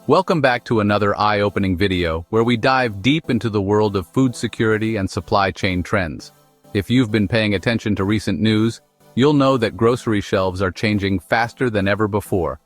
Welcome back to another eye-opening video where we dive deep into the world of food security and supply chain trends. If you've been paying attention to recent news, you'll know that grocery shelves are changing faster than ever before.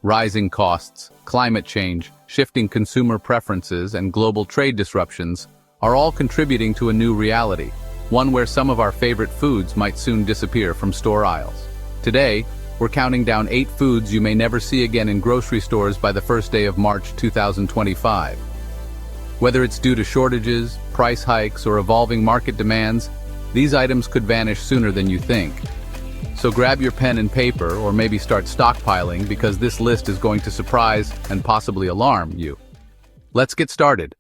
Rising costs, climate change, shifting consumer preferences, and global trade disruptions are all contributing to a new reality, one where some of our favorite foods might soon disappear from store aisles. Today, we're counting down 8 foods you may never see again in grocery stores by the first day of March 2025. Whether it's due to shortages, price hikes, or evolving market demands, these items could vanish sooner than you think. So grab your pen and paper, or maybe start stockpiling, because this list is going to surprise and possibly alarm you. Let's get started.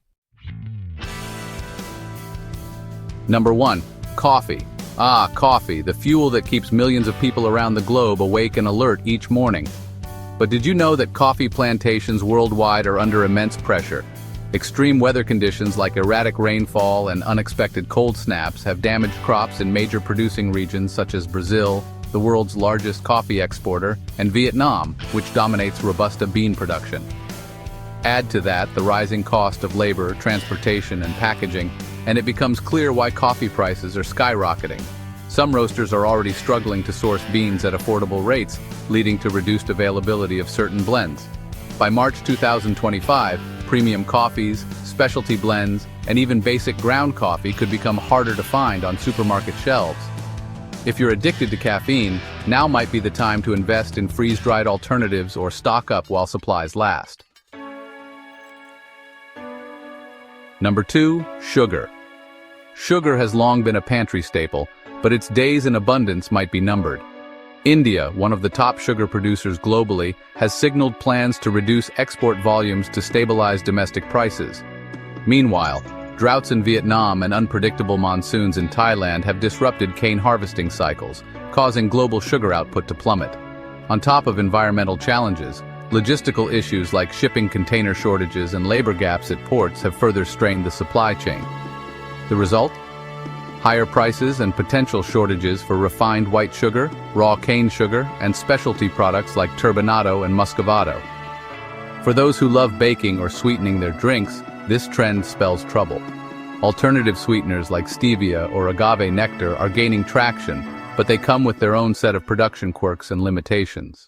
Number 1. Coffee. Coffee, the fuel that keeps millions of people around the globe awake and alert each morning. But did you know that coffee plantations worldwide are under immense pressure? Extreme weather conditions like erratic rainfall and unexpected cold snaps have damaged crops in major producing regions such as Brazil, the world's largest coffee exporter, and Vietnam, which dominates Robusta bean production. Add to that the rising cost of labor, transportation, and packaging, and it becomes clear why coffee prices are skyrocketing. Some roasters are already struggling to source beans at affordable rates, leading to reduced availability of certain blends. By March 2025, premium coffees, specialty blends, and even basic ground coffee could become harder to find on supermarket shelves. If you're addicted to caffeine, now might be the time to invest in freeze-dried alternatives or stock up while supplies last. Number 2. Sugar. Sugar has long been a pantry staple, but its days in abundance might be numbered. India, one of the top sugar producers globally, has signaled plans to reduce export volumes to stabilize domestic prices. Meanwhile, droughts in Vietnam and unpredictable monsoons in Thailand have disrupted cane harvesting cycles, causing global sugar output to plummet. On top of environmental challenges, logistical issues like shipping container shortages and labor gaps at ports have further strained the supply chain. The result? Higher prices and potential shortages for refined white sugar, raw cane sugar, and specialty products like turbinado and muscovado. For those who love baking or sweetening their drinks, this trend spells trouble. Alternative sweeteners like stevia or agave nectar are gaining traction, but they come with their own set of production quirks and limitations.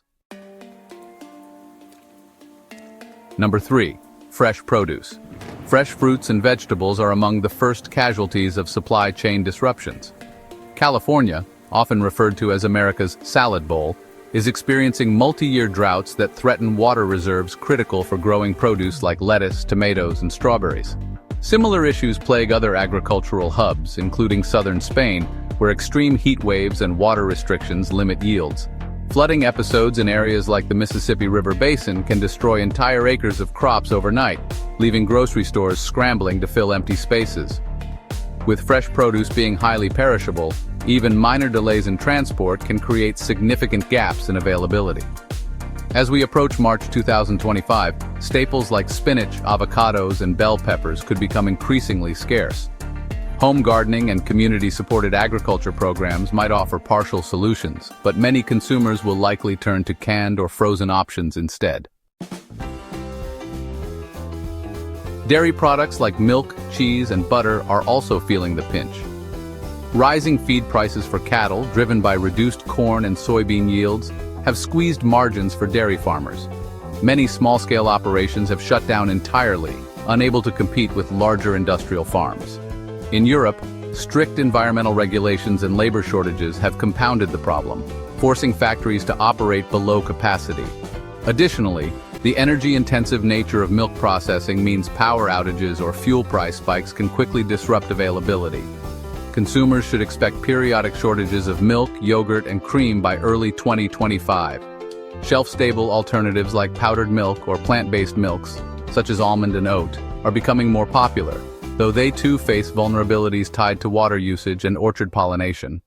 Number 3. Fresh produce. Fresh fruits and vegetables are among the first casualties of supply chain disruptions. California, often referred to as America's salad bowl, is experiencing multi-year droughts that threaten water reserves critical for growing produce like lettuce, tomatoes, and strawberries. Similar issues plague other agricultural hubs, including southern Spain, where extreme heat waves and water restrictions limit yields. Flooding episodes in areas like the Mississippi River Basin can destroy entire acres of crops overnight, leaving grocery stores scrambling to fill empty spaces. With fresh produce being highly perishable, even minor delays in transport can create significant gaps in availability. As we approach March 2025, staples like spinach, avocados, and bell peppers could become increasingly scarce. Home gardening and community-supported agriculture programs might offer partial solutions, but many consumers will likely turn to canned or frozen options instead. Dairy products like milk, cheese, and butter are also feeling the pinch. Rising feed prices for cattle, driven by reduced corn and soybean yields, have squeezed margins for dairy farmers. Many small-scale operations have shut down entirely, unable to compete with larger industrial farms. In Europe, strict environmental regulations and labor shortages have compounded the problem, forcing factories to operate below capacity. Additionally, the energy-intensive nature of milk processing means power outages or fuel price spikes can quickly disrupt availability. Consumers should expect periodic shortages of milk, yogurt, and cream by early 2025. Shelf-stable alternatives like powdered milk or plant-based milks, such as almond and oat, are becoming more popular, though they too face vulnerabilities tied to water usage and orchard pollination.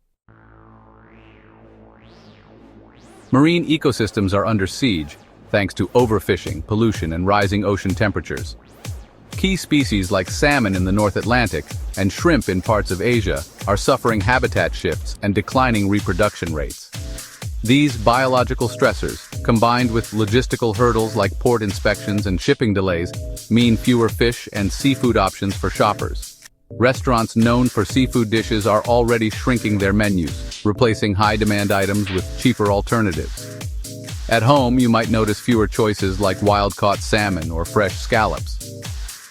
Marine ecosystems are under siege, thanks to overfishing, pollution, and rising ocean temperatures. Key species like salmon in the North Atlantic and shrimp in parts of Asia are suffering habitat shifts and declining reproduction rates. These biological stressors, combined with logistical hurdles like port inspections and shipping delays, mean fewer fish and seafood options for shoppers. Restaurants known for seafood dishes are already shrinking their menus, replacing high-demand items with cheaper alternatives. At home, you might notice fewer choices like wild-caught salmon or fresh scallops.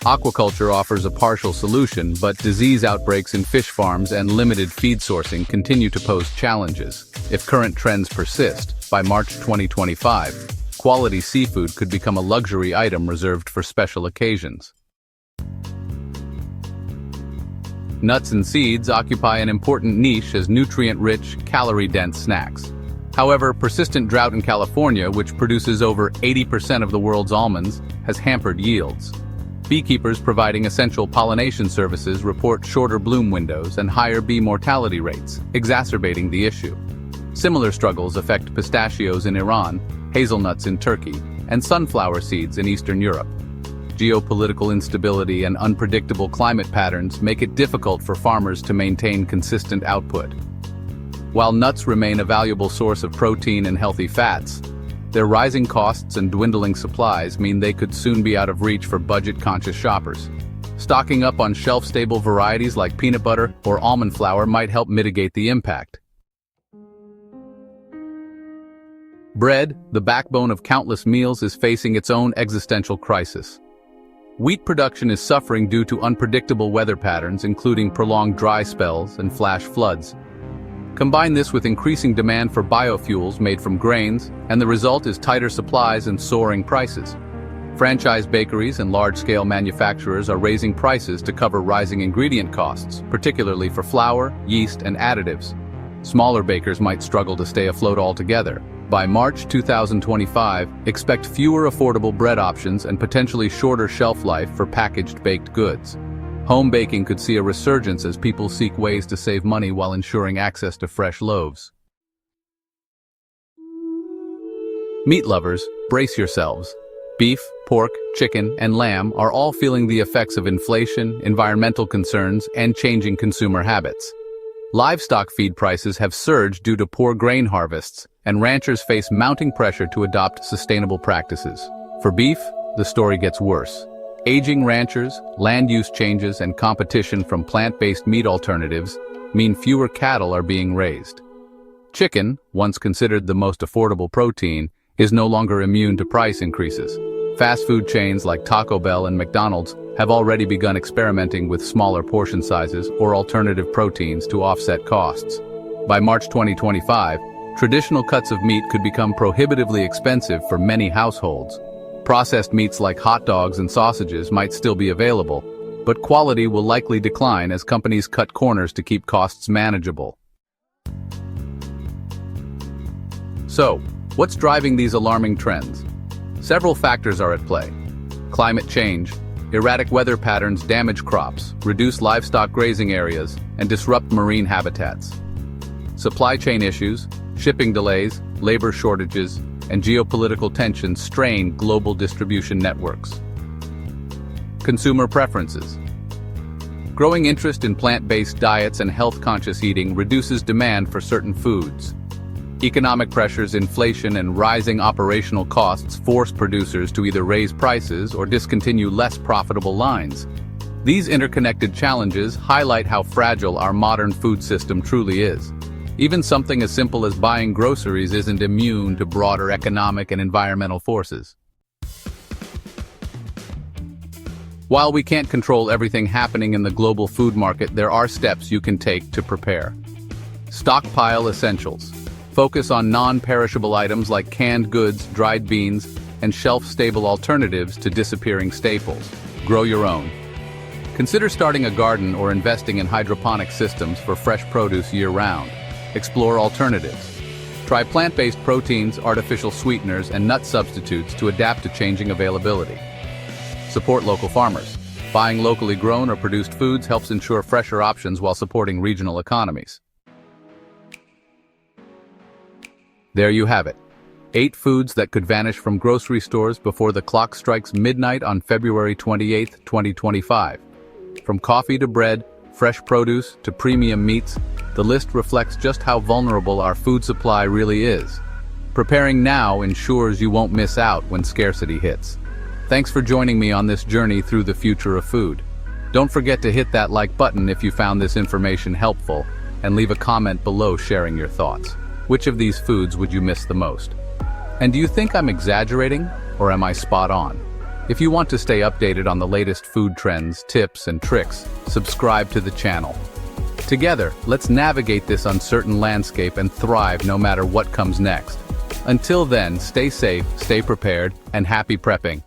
Aquaculture offers a partial solution, but disease outbreaks in fish farms and limited feed sourcing continue to pose challenges. If current trends persist, by March 2025, quality seafood could become a luxury item reserved for special occasions. Nuts and seeds occupy an important niche as nutrient-rich, calorie-dense snacks. However, persistent drought in California, which produces over 80% of the world's almonds, has hampered yields. Beekeepers providing essential pollination services report shorter bloom windows and higher bee mortality rates, exacerbating the issue. Similar struggles affect pistachios in Iran, hazelnuts in Turkey, and sunflower seeds in Eastern Europe. Geopolitical instability and unpredictable climate patterns make it difficult for farmers to maintain consistent output. While nuts remain a valuable source of protein and healthy fats, their rising costs and dwindling supplies mean they could soon be out of reach for budget-conscious shoppers. Stocking up on shelf-stable varieties like peanut butter or almond flour might help mitigate the impact. Bread, the backbone of countless meals, is facing its own existential crisis. Wheat production is suffering due to unpredictable weather patterns, including prolonged dry spells and flash floods. Combine this with increasing demand for biofuels made from grains, and the result is tighter supplies and soaring prices. Franchise bakeries and large-scale manufacturers are raising prices to cover rising ingredient costs, particularly for flour, yeast, and additives. Smaller bakers might struggle to stay afloat altogether. By March 2025, expect fewer affordable bread options and potentially shorter shelf life for packaged baked goods. Home baking could see a resurgence as people seek ways to save money while ensuring access to fresh loaves. Meat lovers, brace yourselves. Beef, pork, chicken, and lamb are all feeling the effects of inflation, environmental concerns, and changing consumer habits. Livestock feed prices have surged due to poor grain harvests, and ranchers face mounting pressure to adopt sustainable practices. For beef, the story gets worse. Aging ranchers, land use changes, and competition from plant-based meat alternatives mean fewer cattle are being raised. Chicken, once considered the most affordable protein, is no longer immune to price increases. Fast food chains like Taco Bell and McDonald's have already begun experimenting with smaller portion sizes or alternative proteins to offset costs. By March 2025, traditional cuts of meat could become prohibitively expensive for many households. Processed meats like hot dogs and sausages might still be available, but quality will likely decline as companies cut corners to keep costs manageable. So, what's driving these alarming trends? Several factors are at play. Climate change, erratic weather patterns damage crops, reduce livestock grazing areas, and disrupt marine habitats. Supply chain issues, shipping delays, labor shortages, and geopolitical tensions strain global distribution networks. Consumer preferences. Growing interest in plant-based diets and health-conscious eating reduces demand for certain foods. Economic pressures, inflation, and rising operational costs force producers to either raise prices or discontinue less profitable lines. These interconnected challenges highlight how fragile our modern food system truly is. Even something as simple as buying groceries isn't immune to broader economic and environmental forces. While we can't control everything happening in the global food market, there are steps you can take to prepare. Stockpile essentials. Focus on non-perishable items like canned goods, dried beans, and shelf-stable alternatives to disappearing staples. Grow your own. Consider starting a garden or investing in hydroponic systems for fresh produce year-round. Explore alternatives. Try plant-based proteins, artificial sweeteners, and nut substitutes to adapt to changing availability. Support local farmers. Buying locally grown or produced foods helps ensure fresher options while supporting regional economies. There you have it. 8 foods that could vanish from grocery stores before the clock strikes midnight on February 28, 2025. From coffee to bread, fresh produce to premium meats, the list reflects just how vulnerable our food supply really is. Preparing now ensures you won't miss out when scarcity hits. Thanks for joining me on this journey through the future of food. Don't forget to hit that like button if you found this information helpful, and leave a comment below sharing your thoughts. Which of these foods would you miss the most? And do you think I'm exaggerating, or am I spot on? If you want to stay updated on the latest food trends, tips, and tricks, subscribe to the channel. Together, let's navigate this uncertain landscape and thrive no matter what comes next. Until then, stay safe, stay prepared, and happy prepping.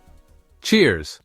Cheers!